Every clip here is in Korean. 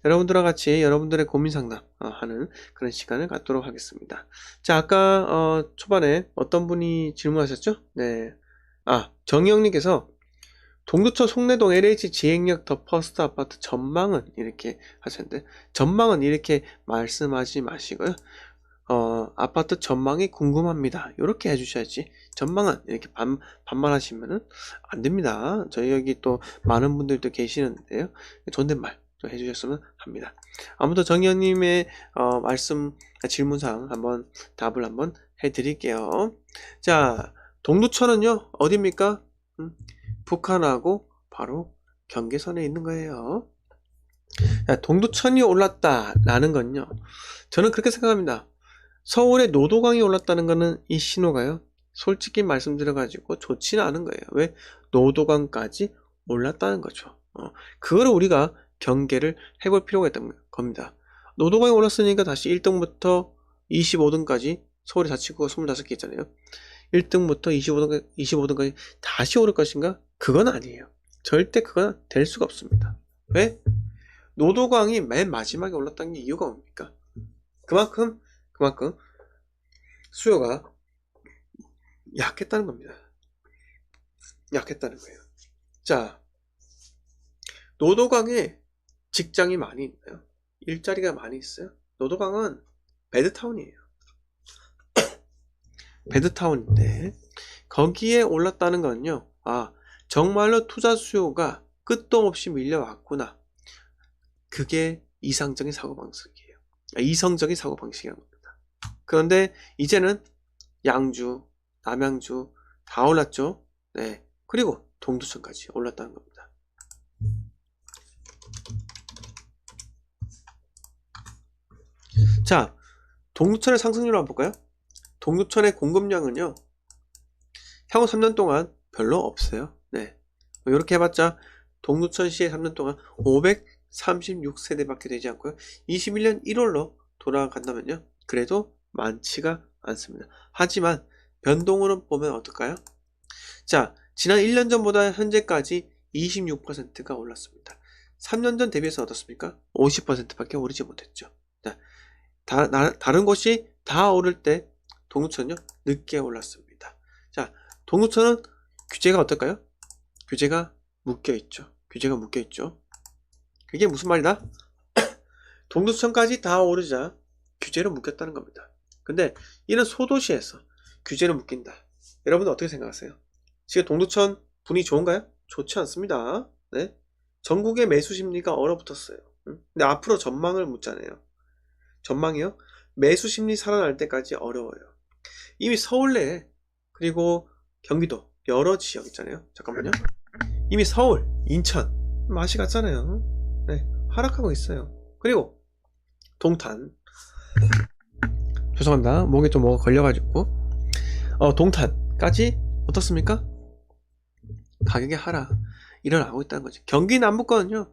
여러분들과 같이 여러분들의 고민 상담 하는 그런 시간을 갖도록 하겠습니다. 자, 아까 초반에 어떤 분이 질문하셨죠? 네. 정희영님께서 동두천 송내동 LH 지행역 더 퍼스트 아파트 전망은 이렇게 하셨는데, 전망은 이렇게 말씀하지 마시고요. 아파트 전망이 궁금합니다. 이렇게 해주셔야지. 전망은 이렇게 반말하시면은 안 됩니다. 저희 여기 또 많은 분들도 계시는데요. 존댓말 좀 해주셨으면 합니다. 아무튼 정희영님의 질문사항 한번 답을 한번 해드릴게요. 자, 동두천은요 어디입니까? 북한하고 바로 경계선에 있는 거예요. 자, 동두천이 올랐다라는 건요, 저는 그렇게 생각합니다. 서울에 노도강이 올랐다는 거는 이 신호가요, 솔직히 말씀드려가지고 좋지는 않은 거예요. 왜? 노도강까지 올랐다는 거죠. 그거를 우리가 경계를 해볼 필요가 있다는 겁니다. 노도강이 올랐으니까 다시 1등부터 25등까지 서울의 자치구가 25개 있잖아요. 1등부터 25등까지 다시 오를 것인가? 그건 아니에요. 절대 그건 될 수가 없습니다. 왜? 노도강이 맨 마지막에 올랐다는 게 이유가 뭡니까? 그만큼 수요가 약했다는 겁니다. 약했다는 거예요. 자, 노도강에 직장이 많이 있나요? 일자리가 많이 있어요? 노도강은 배드타운이에요. 배드타운인데 거기에 올랐다는 건요, 정말로 투자 수요가 끝도 없이 밀려왔구나. 그게 이상적인 사고방식이에요. 이성적인 사고방식이라는 겁니다. 그런데 이제는 양주, 남양주 다 올랐죠. 네. 그리고 동두천까지 올랐다는 겁니다. 자, 동두천의 상승률을 한번 볼까요? 동두천의 공급량은요, 향후 3년 동안 별로 없어요. 네. 이렇게 해봤자 동두천시의 3년 동안 536세대밖에 되지 않고요. 21년 1월로 돌아간다면요, 그래도 많지가 않습니다. 하지만 변동으로 보면 어떨까요? 자, 지난 1년 전보다 현재까지 26%가 올랐습니다. 3년 전 대비해서 어떻습니까? 50%밖에 오르지 못했죠. 자, 다른 곳이 다 오를 때 동두천은요, 늦게 올랐습니다. 자, 동두천은 규제가 어떨까요? 규제가 묶여있죠. 그게 무슨 말이다? 동두천까지 다 오르자 규제로 묶였다는 겁니다. 근데 이런 소도시에서 규제로 묶인다. 여러분들 어떻게 생각하세요? 지금 동두천 분위기 좋은가요? 좋지 않습니다. 네? 전국의 매수 심리가 얼어붙었어요. 근데 앞으로 전망을 묻잖아요. 전망이요? 매수 심리 살아날 때까지 어려워요. 이미 서울 내에, 그리고 경기도 여러 지역 있잖아요. 잠깐만요. 이미 서울, 인천 맛이 갔잖아요. 네, 하락하고 있어요. 그리고 동탄, 죄송합니다, 목에 좀 뭐가 걸려가지고, 동탄까지 어떻습니까? 가격의 하락 일어나고 있다는 거죠. 경기 남부권은요,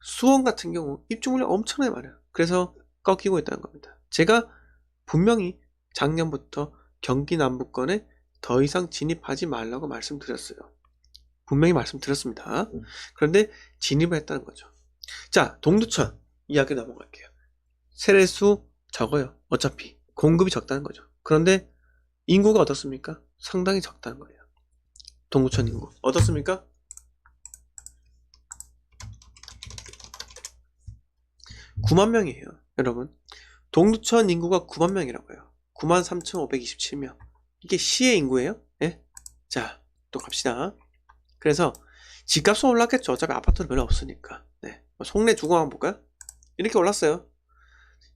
수원 같은 경우 입주물량 엄청나게 많아요. 그래서 꺾이고 있다는 겁니다. 제가 분명히 작년부터 경기 남부권에 더 이상 진입하지 말라고 말씀드렸어요. 분명히 말씀드렸습니다. 그런데 진입을 했다는 거죠. 자, 동두천 이야기 넘어갈게요. 세례수 적어요. 어차피 공급이 적다는 거죠. 그런데 인구가 어떻습니까? 상당히 적다는 거예요. 동두천 인구 어떻습니까? 9만 명이에요. 여러분, 동두천 인구가 9만 명이라고 해요. 93,527명. 이게 시의 인구예요? 예? 자, 또 갑시다. 그래서 집값은 올랐겠죠. 어차피 아파트는 별로 없으니까. 네. 송내 주거 한번 볼까요? 이렇게 올랐어요.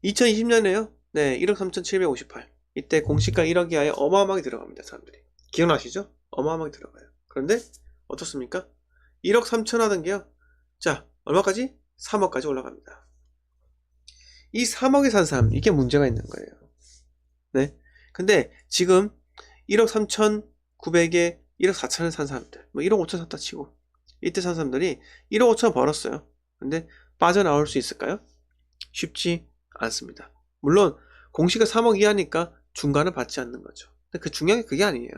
2020년에요. 네, 1억 3,758. 이때 공시가 1억 이하에 어마어마하게 들어갑니다. 사람들이. 기억나시죠? 어마어마하게 들어가요. 그런데 어떻습니까? 1억 3천 하던 게요, 자, 얼마까지? 3억까지 올라갑니다. 이 3억에 산 사람, 이게 문제가 있는 거예요. 네. 근데 지금 1억 3,900에 1억 4천을 산 사람들, 뭐 1억 5천 샀다 치고, 이때 산 사람들이 1억 5천 벌었어요. 근데 빠져나올 수 있을까요? 쉽지 않습니다. 물론 공시가 3억 이하니까 중간을 받지 않는 거죠. 근데 그 중요한 게 그게 아니에요.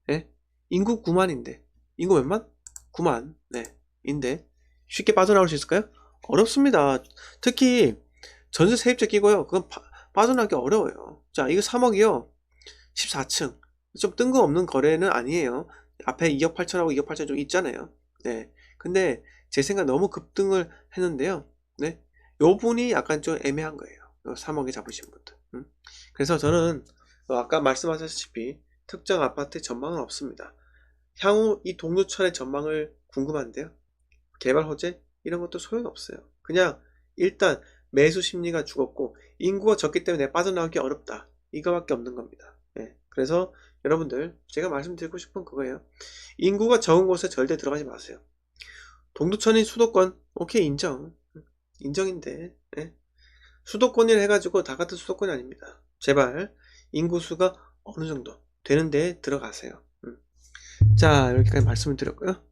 네? 인구 9만인데, 인구 몇만? 9만. 네. 인데 쉽게 빠져나올 수 있을까요? 어렵습니다. 특히 전세 세입자 끼고요. 그건 빠져나가기 어려워요. 자, 이거 3억이요. 14층. 좀 뜬금없는 거래는 아니에요. 앞에 2억 8천하고 2억 8천 좀 있잖아요. 네. 근데 제 생각 너무 급등을 했는데요. 네. 요 분이 약간 좀 애매한 거예요. 3억에 잡으신 분들. 그래서 저는 아까 말씀하셨다시피 특정 아파트의 전망은 없습니다. 향후 이 동두천의 전망을 궁금한데요. 개발 호재 이런 것도 소용없어요. 그냥 일단 매수 심리가 죽었고 인구가 적기 때문에 빠져나오기 어렵다. 이거밖에 없는 겁니다. 네. 그래서 여러분들 제가 말씀드리고 싶은 그거예요. 인구가 적은 곳에 절대 들어가지 마세요. 동두천이 수도권 오케이 인정인데 네. 수도권이라 해가지고 다 같은 수도권이 아닙니다. 제발 인구수가 어느 정도 되는데 들어가세요. 자, 이렇게까지 말씀을 드렸고요.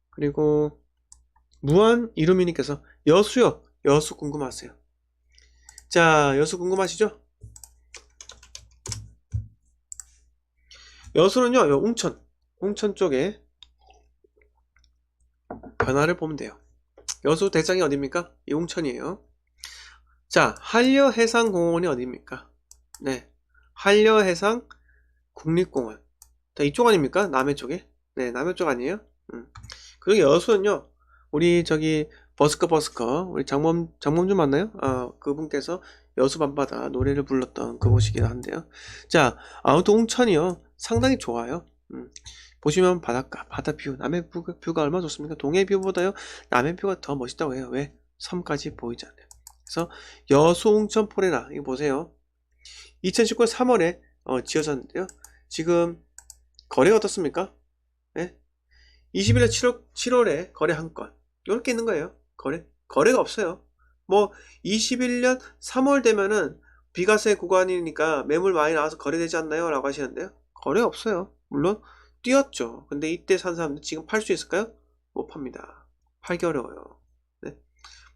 그리고 무한 이루미님께서 여수요. 여수 궁금하세요. 자, 여수 궁금하시죠? 여수는요, 웅천 쪽에 변화를 보면 돼요. 여수 대장이 어딥니까? 이 웅천이에요. 자, 한려해상공원이 어딥니까? 네, 한려해상 국립공원. 자, 이쪽 아닙니까? 남해 쪽에? 네, 남해 쪽 아니에요? 그리고 여수는요, 우리 저기 버스커 우리 장범준 맞나요? 그분께서 여수 밤바다 노래를 불렀던 그곳이긴 한데요. 자, 아무튼 웅천이요 상당히 좋아요. 보시면 바닷가, 바다 뷰, 남해 뷰가 얼마나 좋습니까? 동해 뷰보다요 남해 뷰가 더 멋있다고 해요. 왜? 섬까지 보이잖아요. 그래서 여수 웅천 포레나 이거 보세요. 2019년 3월에 지어졌는데요. 지금 거래가 어떻습니까? 네? 21년 7월에 거래 한 건. 이렇게 있는 거예요. 거래가 없어요. 뭐 21년 3월 되면은 비과세 구간이니까 매물 많이 나와서 거래되지 않나요? 라고 하시는데요. 거래 없어요. 물론 뛰었죠. 근데 이때 산 사람들 지금 팔 수 있을까요? 못 팝니다. 팔기 어려워요. 네.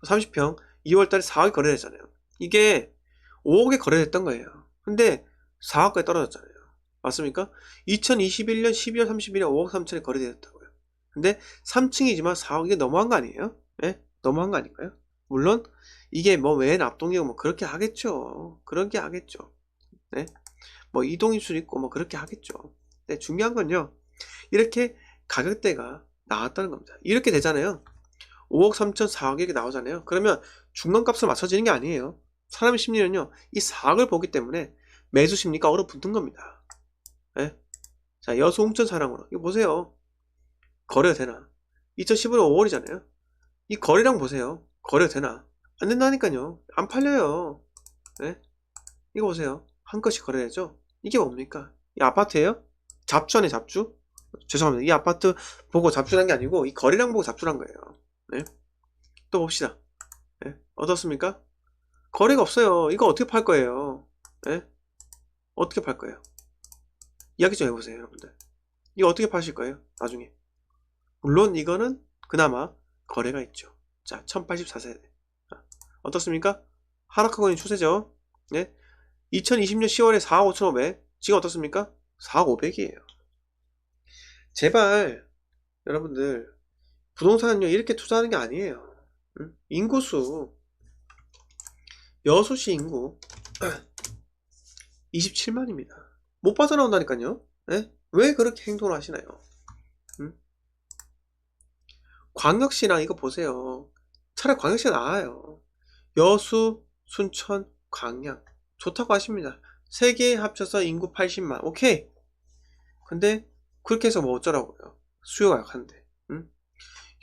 30평 2월달에 4억에 거래됐잖아요. 이게 5억에 거래됐던 거예요. 근데 4억까지 떨어졌잖아요. 맞습니까? 2021년 12월 31일 5억 3천에 거래되었다고요. 근데 3층이지만 4억이 너무한 거 아니에요? 네? 너무한 거 아닌가요? 물론 이게 뭐 외엔 압동이고 뭐 그렇게 하겠죠. 그렇게 하겠죠. 네? 뭐 이동일 수도 있고 뭐 그렇게 하겠죠. 근데 중요한 건요. 이렇게 가격대가 나왔다는 겁니다. 이렇게 되잖아요. 5억 3천 4억 이렇게 나오잖아요. 그러면 중간값을 맞춰지는 게 아니에요. 사람의 심리는요. 이 4억을 보기 때문에 매수 심리가 얼어붙은 겁니다. 네? 자, 여수 웅천 사랑으로 이거 보세요. 거래가 되나? 2015년 5월이잖아요. 이 거래량 보세요. 거래가 되나? 안 된다니까요. 안 팔려요. 네? 이거 보세요. 한 건씩 거래되죠? 이게 뭡니까? 이 아파트예요? 잡주네 잡주? 죄송합니다. 이 아파트 보고 잡주란 게 아니고 이 거래량 보고 잡주란 거예요. 네? 또 봅시다. 네? 어떻습니까? 거래가 없어요. 이거 어떻게 팔 거예요? 네? 어떻게 팔 거예요? 이야기 좀 해보세요, 여러분들. 이거 어떻게 파실 거예요? 나중에. 물론 이거는 그나마 거래가 있죠. 자, 1084세대. 어떻습니까? 하락하고 있는 추세죠. 네? 2020년 10월에 4억 5,500. 지금 어떻습니까? 4억 500이에요. 제발 여러분들 부동산은요 이렇게 투자하는 게 아니에요. 인구수 여수시 인구 27만입니다. 못 빠져나온다니까요. 네? 왜 그렇게 행동을 하시나요? 광역시랑 이거 보세요. 차라리 광역시가 나아요. 여수, 순천, 광양 좋다고 하십니다. 세 개 합쳐서 인구 80만. 오케이. 근데 그렇게 해서 뭐 어쩌라고요. 수요가 약한데.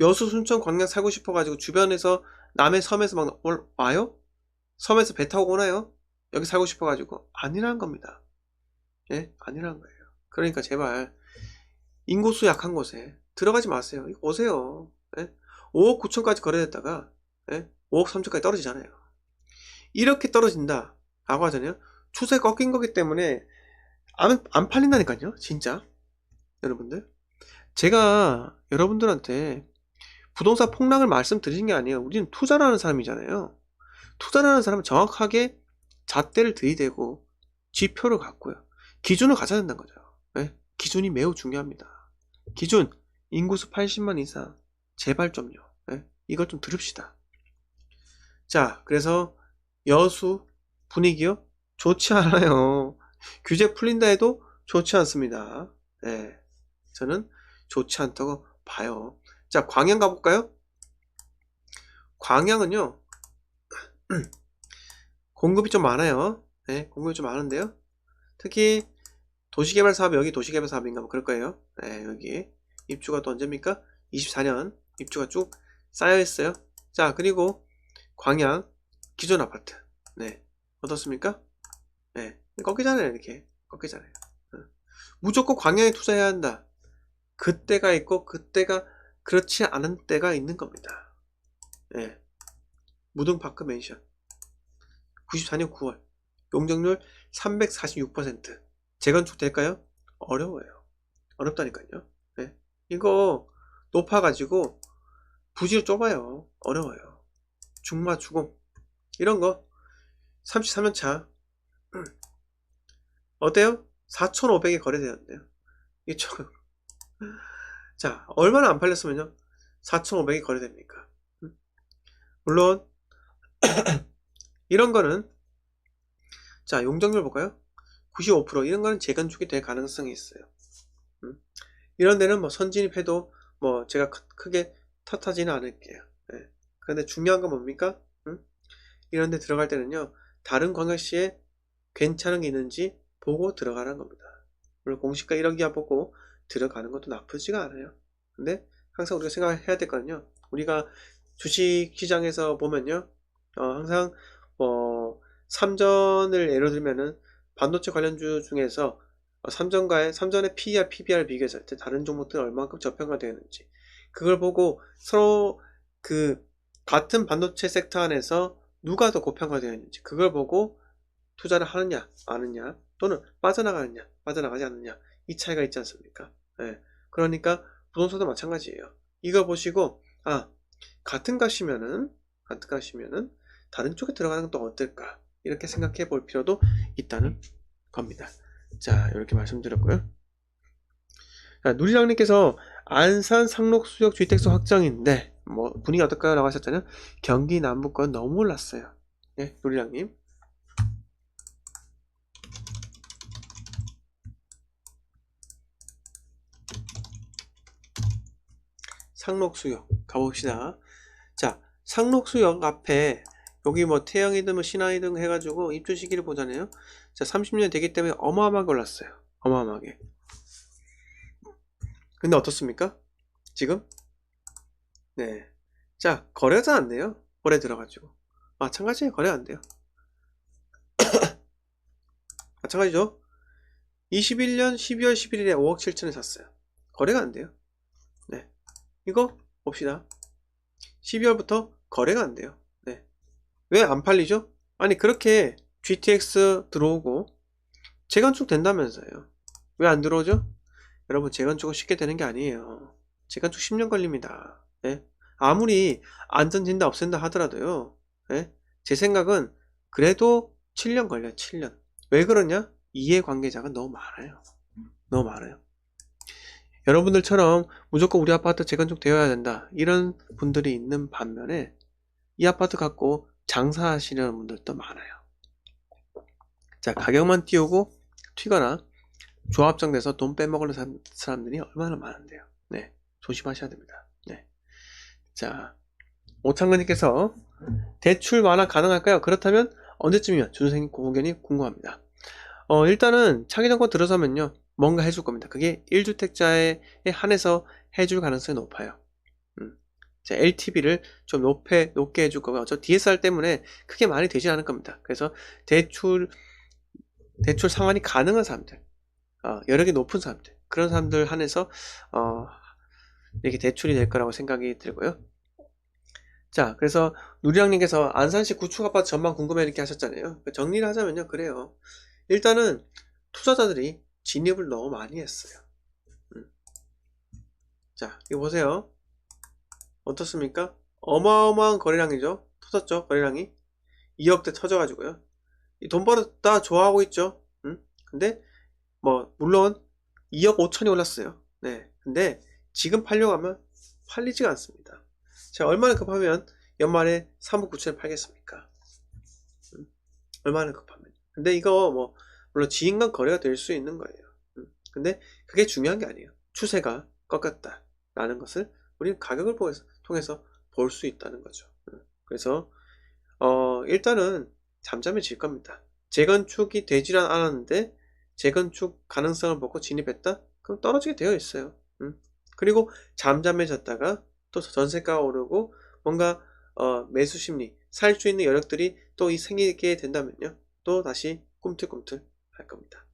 여수, 순천, 광양 살고 싶어가지고 주변에서 남의 섬에서 막 와요? 섬에서 배 타고 오나요? 여기 살고 싶어가지고 아니라는 겁니다. 예? 아니라는 거예요. 그러니까 제발 인구수 약한 곳에 들어가지 마세요. 이거 오세요. 예? 5억 9천까지 거래됐다가 예? 5억 3천까지 떨어지잖아요. 이렇게 떨어진다 라고 하잖아요. 추세 꺾인 거기 때문에 안 팔린다니까요. 진짜 여러분들 제가 여러분들한테 부동산 폭락을 말씀드린 게 아니에요. 우리는 투자를 하는 사람이잖아요. 투자를 하는 사람은 정확하게 잣대를 들이대고 지표를 갖고요. 기준을 가져야 된다는 거죠. 네? 기준이 매우 중요합니다. 기준 인구수 80만 이상 제발 좀요. 네? 이걸 좀 들읍시다. 자, 그래서 여수 분위기요? 좋지 않아요. 규제 풀린다 해도 좋지 않습니다. 네, 저는 좋지 않다고 봐요. 자, 광양 가볼까요? 광양은요, 공급이 좀 많아요. 네, 공급이 좀 많은데요. 특히 도시개발 사업이 여기 도시개발 사업인가 뭐 그럴 거예요. 네, 여기 입주가 또 언제입니까? 24년 입주가 쭉 쌓여 있어요. 자, 그리고 광양 기존 아파트. 네, 어떻습니까? 네, 꺾이잖아요. 이렇게 꺾이잖아요. 무조건 광양에 투자해야 한다. 그때가 있고 그때가 그렇지 않은 때가 있는 겁니다. 네, 무등파크 맨션 94년 9월 용적률 346%. 재건축 될까요? 어려워요. 어렵다니까요. 네. 이거 높아가지고 부지를 좁아요. 어려워요. 중마 주공 이런 거 33년 차 어때요? 4,500에 거래되었는데요. 이게 조금 자, 얼마나 안 팔렸으면요 4,500이 거래됩니까? 물론 이런 거는 자, 용적률 볼까요? 95% 이런 거는 재건축이 될 가능성이 있어요. 이런 데는 뭐 선진입해도 뭐 제가 크게 탓하지는 않을게요. 네. 그런데 중요한 건 뭡니까? 이런 데 들어갈 때는요, 다른 광역시에 괜찮은 게 있는지 보고 들어가는 겁니다. 물론 공시가 1억 이하 보고 들어가는 것도 나쁘지가 않아요. 근데 항상 우리가 생각해야 될 거는요, 우리가 주식시장에서 보면요, 항상 삼전을 예로 들면은 반도체 관련주 중에서 삼전의 PER, PBR 비교했을 때 다른 종목들은 얼마만큼 저평가되어 있는지 그걸 보고 서로 그 같은 반도체 섹터 안에서 누가 더 고평가되어 있는지 그걸 보고 투자를 하느냐 마느냐 또는 빠져나가느냐 빠져나가지 않느냐 이 차이가 있지 않습니까? 네. 그러니까 부동산도 마찬가지예요. 이거 보시고 같은 값이면은 다른 쪽에 들어가는 건 또 어떨까 이렇게 생각해 볼 필요도 있다는 겁니다. 자, 이렇게 말씀드렸고요. 자, 누리장님께서 안산 상록수역 주택수 확정인데 뭐 분위기 어떨까요? 라고 하셨잖아요. 경기 남부권 너무 올랐어요. 네, 누리장님. 상록수역 가봅시다. 자, 상록수역 앞에 여기 뭐 태영이든 뭐 신안이든 해가지고 입주 시기를 보잖아요. 자, 30년 되기 때문에 어마어마하게 올랐어요. 어마어마하게. 근데 어떻습니까? 지금? 네. 자, 거래가 안 돼요. 거래 들어가지고. 마찬가지에 거래 안 돼요. 마찬가지죠. 21년 12월 11일에 5억 7천에 샀어요. 거래가 안 돼요. 네. 이거 봅시다. 12월부터 거래가 안 돼요. 네. 왜 안 팔리죠? 아니, 그렇게 GTX 들어오고 재건축 된다면서요. 왜 안 들어오죠? 여러분, 재건축은 쉽게 되는 게 아니에요. 재건축 10년 걸립니다. 네? 아무리 안전진단 없앤다 하더라도요. 네? 제 생각은 그래도 7년 걸려요. 7년. 왜 그러냐? 이해관계자가 너무 많아요. 너무 많아요. 여러분들처럼 무조건 우리 아파트 재건축 되어야 된다 이런 분들이 있는 반면에 이 아파트 갖고 장사하시는 분들도 많아요. 자, 가격만 띄우고 튀거나 조합장 돼서 돈 빼먹는 사람들이 얼마나 많은데요. 네, 조심하셔야 됩니다. 네. 자, 오창근님께서 대출 완화 가능할까요? 그렇다면 언제쯤이면 준선생님 의견이 궁금합니다. 일단은 차기 정권 들어서면요 뭔가 해줄 겁니다. 그게 1주택자에 한해서 해줄 가능성이 높아요. 자, LTV를 좀 높게 해줄 거고요. 저 DSR 때문에 크게 많이 되지 않을 겁니다. 그래서 대출 상환이 가능한 사람들, 여력이 높은 사람들, 그런 사람들 한해서 이렇게 대출이 될 거라고 생각이 들고요. 자, 그래서 누리랑님께서 안산시 구축 아파트 전망 궁금해 이렇게 하셨잖아요. 정리를 하자면요, 그래요. 일단은 투자자들이 진입을 너무 많이 했어요. 자, 이거 보세요. 어떻습니까? 어마어마한 거래량이죠. 터졌죠, 거래량이. 2억대 터져가지고요. 이 돈 벌었다 좋아하고 있죠. 근데 뭐 물론 2억 5천이 올랐어요. 네, 근데 지금 팔려고 하면 팔리지가 않습니다. 자, 얼마나 급하면 연말에 3억 9천에 팔겠습니까? 얼마나 급하면. 근데 이거 뭐 물론 지인간 거래가 될 수 있는 거예요. 근데 그게 중요한 게 아니에요. 추세가 꺾였다라는 것을 우리는 가격을 통해서 볼 수 있다는 거죠. 그래서 일단은 잠잠해질 겁니다. 재건축이 되질 않았는데 재건축 가능성을 보고 진입했다? 그럼 떨어지게 되어 있어요. 그리고 잠잠해졌다가 또 전세가가 오르고 뭔가 매수 심리, 살 수 있는 여력들이 또 생기게 된다면요. 또 다시 꿈틀꿈틀 할 겁니다.